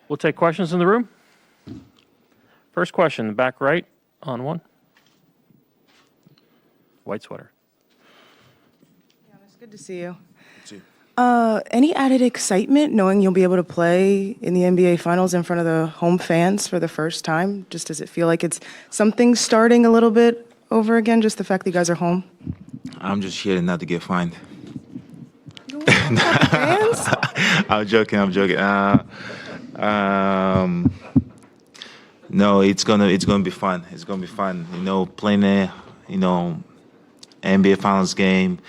We'll take questions in the room. First question, the back right on one. White sweater. Giannis, good to see you. Good to see you. Any added excitement knowing you'll be able to play in the NBA Finals in front of the home fans for the first time? Just does it feel like it's something starting a little bit over again, just the fact that you guys are home? I'm just here not to get fined. You don't want to talk to fans? I'm joking. No, it's gonna be fun. It's gonna be fun. Playing a NBA Finals game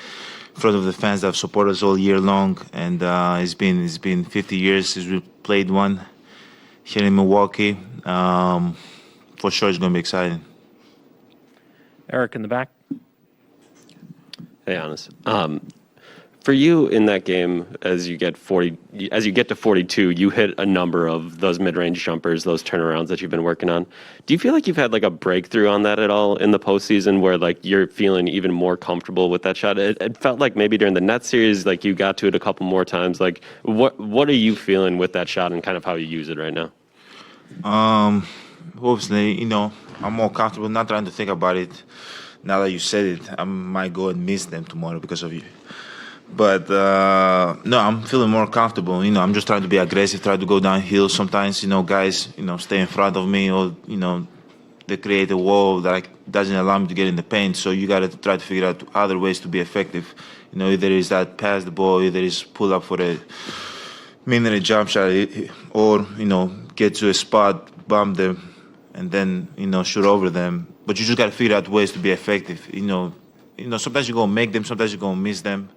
in front of the fans that have supported us all year long, and it's been 50 years since we played one here in Milwaukee. For sure, it's gonna be exciting. Eric in the back. Hey, Giannis. For you in that game, as you get to 42, you hit a number of those mid-range jumpers, those turnarounds that you've been working on. Do you feel like you've had like a breakthrough on that at all in the postseason, where like you're feeling even more comfortable with that shot? It felt like maybe during the Nets series, like you got to it a couple more times. Like, what are you feeling with that shot and kind of how you use it right now? Obviously, I'm more comfortable not trying to think about it. Now that you said it, I might go and miss them tomorrow because of you. But no, I'm feeling more comfortable. I'm just trying to be aggressive, try to go downhill. Sometimes, guys, stay in front of me, or they create a wall that doesn't allow me to get in the paint. So you got to try to figure out other ways to be effective. Either is that pass the ball, either is pull up for a mid-range jump shot, or get to a spot, bump them, and then shoot over them. But you just got to figure out ways to be effective. Sometimes you're gonna make them, sometimes you're gonna miss them.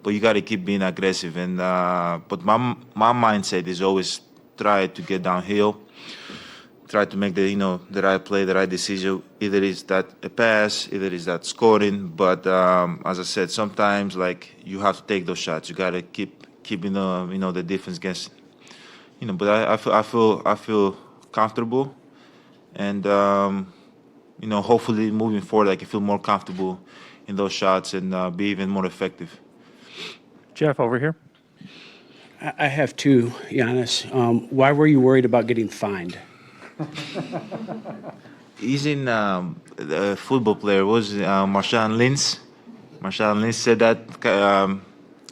But you got to keep being aggressive, and but my mindset is always try to get downhill, try to make the right play, the right decision. Either is that a pass, either is that scoring. But as I said, sometimes like you have to take those shots. You got to keep the defense guessing. But I feel comfortable, and hopefully moving forward, I can feel more comfortable in those shots and be even more effective. Jeff, over here. I have two, Giannis. Why were you worried about getting fined? He's in the football player. Was Marshawn Lynch? Marshawn Lynch said that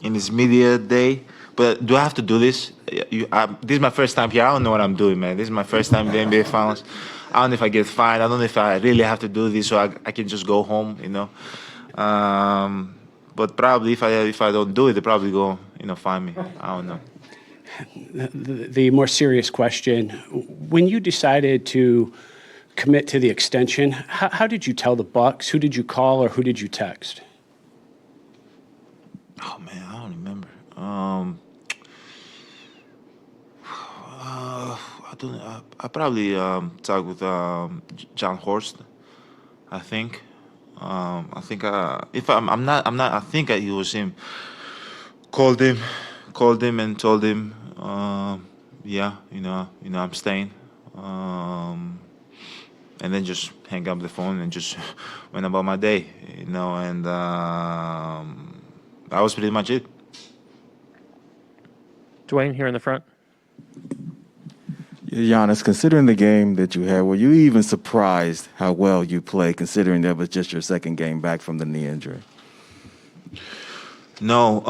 in his media day. But do I have to do this? This is my first time here. I don't know what I'm doing, man. This is my first time in the NBA Finals. I don't know if I get fined. I don't know if I really have to do this, so I can just go home, But probably if I don't do it, they probably go, fine me. I don't know. The more serious question, when you decided to commit to the extension, how did you tell the Bucks? Who did you call or who did you text? Oh, man, I don't remember. I probably talked with John Horst, I think. If I'm not. I think it was him. Called him, and told him, yeah, I'm staying. And then just hang up the phone and just went about my day, and that was pretty much it. Dwayne here in the front. Giannis, considering the game that you had, were you even surprised how well you played, considering that was just your second game back from the knee injury? No.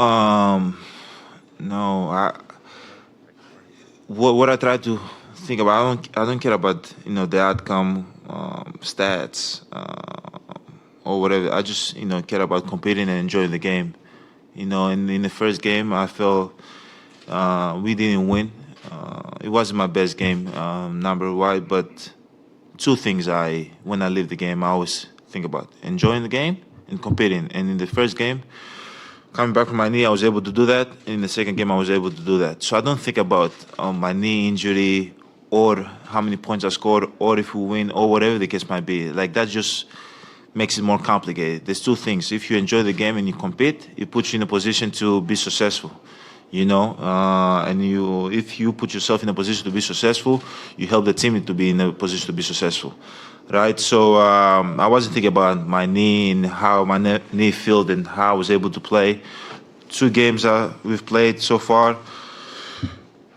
What I try to think about, I don't care about the outcome, stats, or whatever. I just care about competing and enjoying the game. In the first game, I felt we didn't win. It wasn't my best game, number-wise, but two things when I leave the game, I always think about: enjoying the game and competing. And in the first game, coming back from my knee, I was able to do that. In the second game, I was able to do that. So I don't think about my knee injury or how many points I scored or if we win or whatever the case might be. Like, that just makes it more complicated. There's two things. If you enjoy the game and you compete, it puts you in a position to be successful. And if you put yourself in a position to be successful, you help the team to be in a position to be successful, right? So I wasn't thinking about my knee and how my knee felt and how I was able to play. 2 games we've played so far,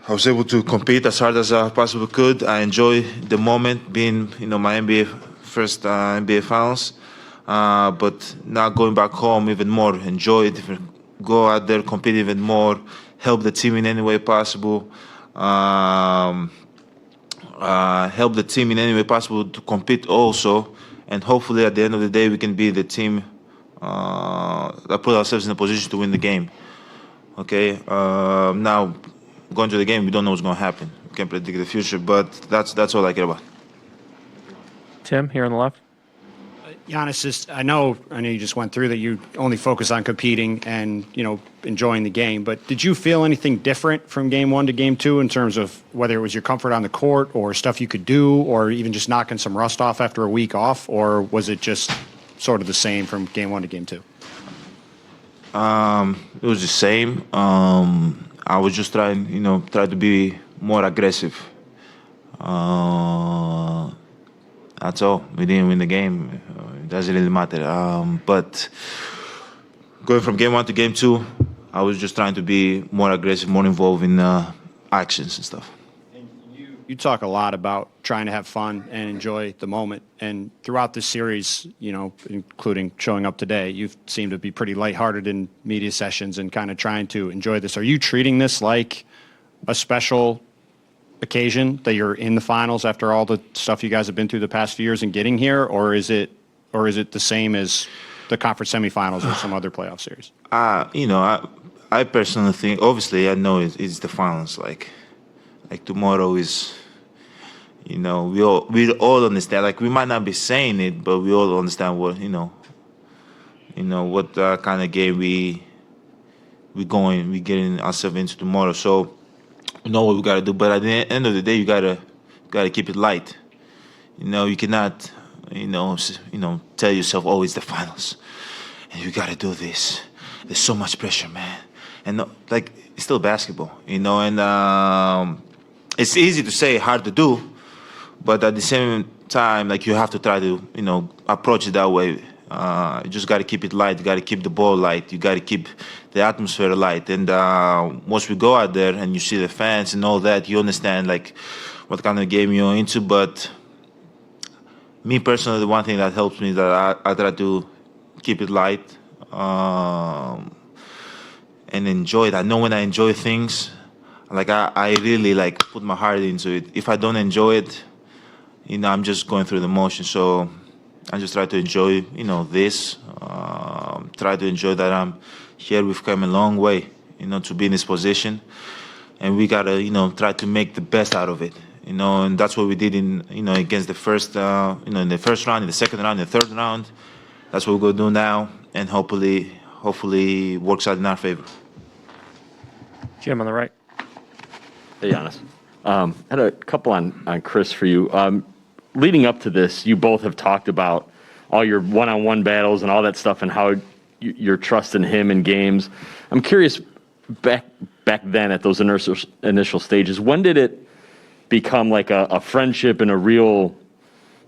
I was able to compete as hard as I possibly could. I enjoy the moment being, my NBA first NBA Finals, but now going back home even more. Enjoy it, go out there, compete even more, help the team in any way possible. Help the team in any way possible to compete also, and hopefully at the end of the day we can be the team that put ourselves in a position to win the game. Okay, now going to the game, we don't know what's going to happen. We can't predict the future, but that's all I care about. Tim, here on the left. Giannis, I know you just went through that you only focus on competing and, enjoying the game, but did you feel anything different from game one to game two in terms of whether it was your comfort on the court or stuff you could do or even just knocking some rust off after a week off, or was it just sort of the same from game one to game two? It was the same. I was just trying to be more aggressive. That's all. We didn't win the game. It doesn't really matter. But going from game one to game two, I was just trying to be more aggressive, more involved in actions and stuff. You talk a lot about trying to have fun and enjoy the moment. And throughout this series, including showing up today, you seem to be pretty lighthearted in media sessions and kind of trying to enjoy this. Are you treating this like a special occasion that you're in the finals after all the stuff you guys have been through the past few years and getting here, or is it the same as the conference semifinals or some other playoff series? I personally think, obviously, I know it's the finals. Like tomorrow is, we all understand. Like we might not be saying it, but we all understand what what kind of game we getting ourselves into tomorrow. So we know what we gotta do. But at the end of the day, you gotta keep it light. You cannot, tell yourself, oh, it's the finals, and you gotta do this. There's so much pressure, man, and it's still basketball, and it's easy to say, hard to do, but at the same time, you have to try to, approach it that way. You just got to keep it light. You got to keep the ball light. You got to keep the atmosphere light. And once we go out there and you see the fans and all that, you understand what kind of game you're into. But me personally, the one thing that helps me is that I try to keep it light and enjoy it. I know when I enjoy things, I really put my heart into it. If I don't enjoy it, I'm just going through the motions. So I just try to enjoy, this. Try to enjoy that I'm here. We've come a long way, to be in this position, and we gotta, try to make the best out of it, And that's what we did against the first, in the first round, in the second round, in the third round. That's what we're gonna do now, and hopefully works out in our favor. Jim on the right. Hey, Giannis. I had a couple on Chris for you. Leading up to this, you both have talked about all your one-on-one battles and all that stuff and how you're trusting him in games. I'm curious, back then at those initial stages, when did it become like a friendship and a real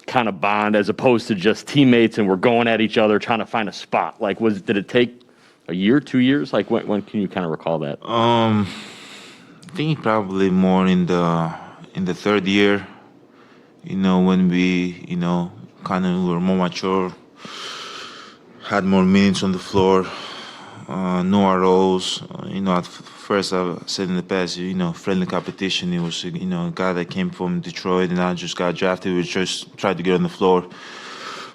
kind of bond as opposed to just teammates and we're going at each other trying to find a spot? Did it take a year, 2 years? When can you kind of recall that? I think probably more in the third year, when we, kind of were more mature, had more minutes on the floor, knew our roles. At first I said in the past, friendly competition. It was, a guy that came from Detroit and I just got drafted. We just tried to get on the floor.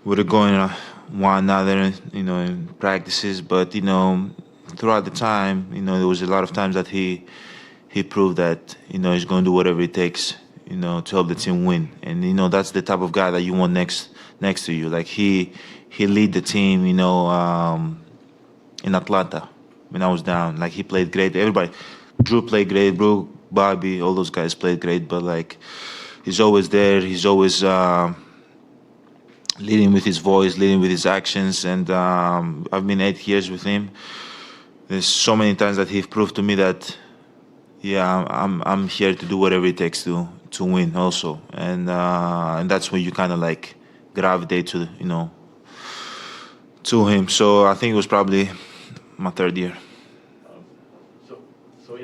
We were going one another, in practices. But, throughout the time, there was a lot of times that he proved that, he's going to do whatever it takes, to help the team win. And, that's the type of guy that you want next to you. He lead the team, in Atlanta when I was down. He played great. Everybody, Drew played great. Drew, Bobby, all those guys played great. But, he's always there. He's always leading with his voice, leading with his actions. And I've been 8 years with him. There's so many times that he proved to me that, yeah, I'm here to do whatever it takes to win also. And that's when you kind of gravitate to, to him. So I think it was probably my third year. So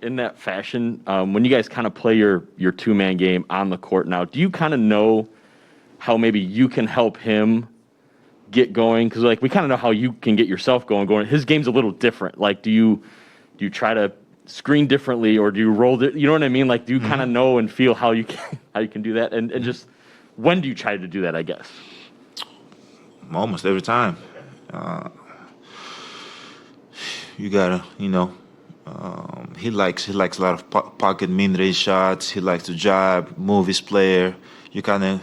in that fashion, when you guys kind of play your two-man game on the court now, do you kind of know how maybe you can help him get going? Because like we kind of know how you can get yourself going. His game's a little different. Like, do you try to screen differently, or do you roll it? You know what I mean? Like, do you kind of know and feel how you can do that? And just when do you try to do that? I guess almost every time. You gotta, he likes a lot of pocket mid-range shots. He likes to jab, move his player. You kind of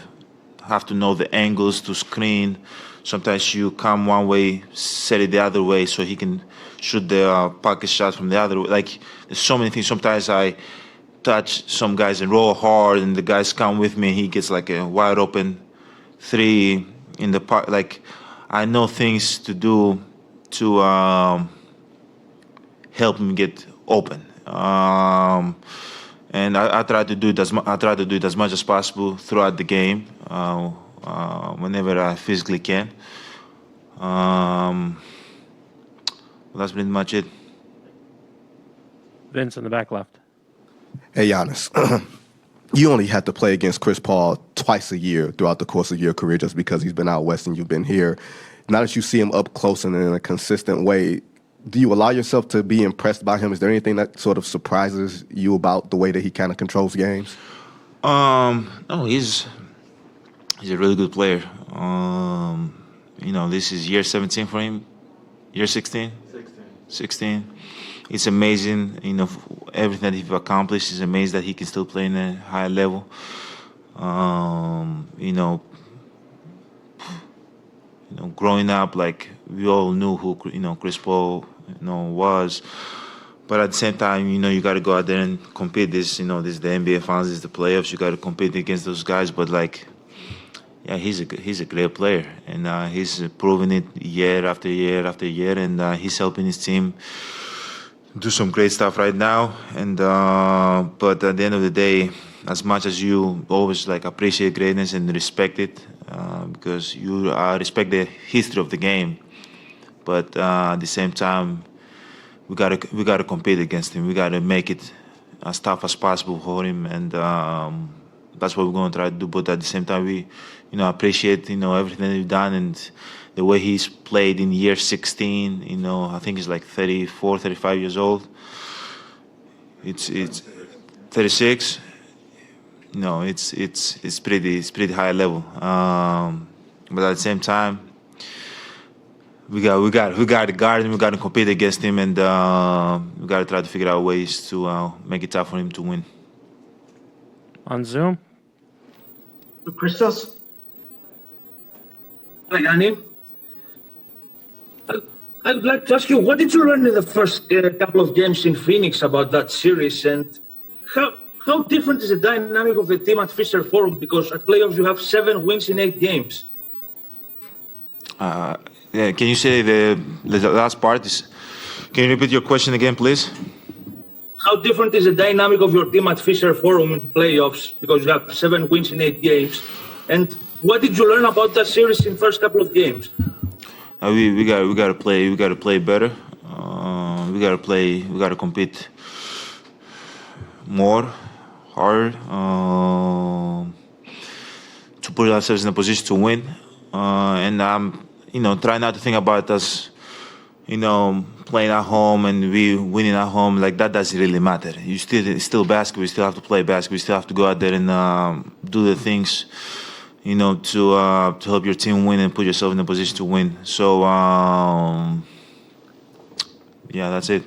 have to know the angles to screen. Sometimes you come one way, set it the other way, so he can shoot the pocket shot from the other way. Like, there's so many things. Sometimes I touch some guys and roll hard, and the guys come with me. He gets like a wide open three in the park. Like, I know things to do to help him get open. And I try to do it as much as possible throughout the game, whenever I physically can. That's pretty much it. Vince in the back left. Hey, Giannis. You only had to play against Chris Paul twice a year throughout the course of your career just because he's been out west and you've been here. Now that you see him up close and in a consistent way, do you allow yourself to be impressed by him? Is there anything that sort of surprises you about the way that he kind of controls games? No, he's a really good player. This is year 17 for him. Year 16? 16. It's amazing, everything that he's accomplished. It's amazing that he can still play in a high level. Growing up, like, we all knew who, Chris Paul, was. But at the same time, you got to go out there and compete. This is the NBA Finals, this is the playoffs. You got to compete against those guys. But, like, yeah, he's a great player. And he's proven it year after year after year. And he's helping his team do some great stuff right now. And but at the end of the day, as much as you always appreciate greatness and respect it, because you respect the history of the game, but at the same time, we gotta compete against him. We gotta make it as tough as possible for him, and that's what we're gonna try to do. But at the same time, we appreciate everything that we've done and the way he's played in year 16. I think he's like 34, 35 years old. It's 36. It's pretty high level. But at the same time, we got to guard him. We got to compete against him, and we got to try to figure out ways to make it tough for him to win. On Zoom. Christos. Hi, Yanni. I'd like to ask you, what did you learn in the first couple of games in Phoenix about that series, and how different is the dynamic of the team at Fisher Forum? Because at playoffs you have 7 wins in 8 games. Yeah, can you say the last part? Can you repeat your question again, please? How different is the dynamic of your team at Fisher Forum in playoffs? Because you have 7 wins in 8 games, and what did you learn about that series in first couple of games? We gotta play better. We gotta compete more, harder, to put ourselves in a position to win. And try not to think about us, playing at home and we winning at home. Like, that doesn't really matter. It's still basketball. We still have to play basketball. We still have to go out there and do the things, to help your team win and put yourself in a position to win. So, yeah, that's it.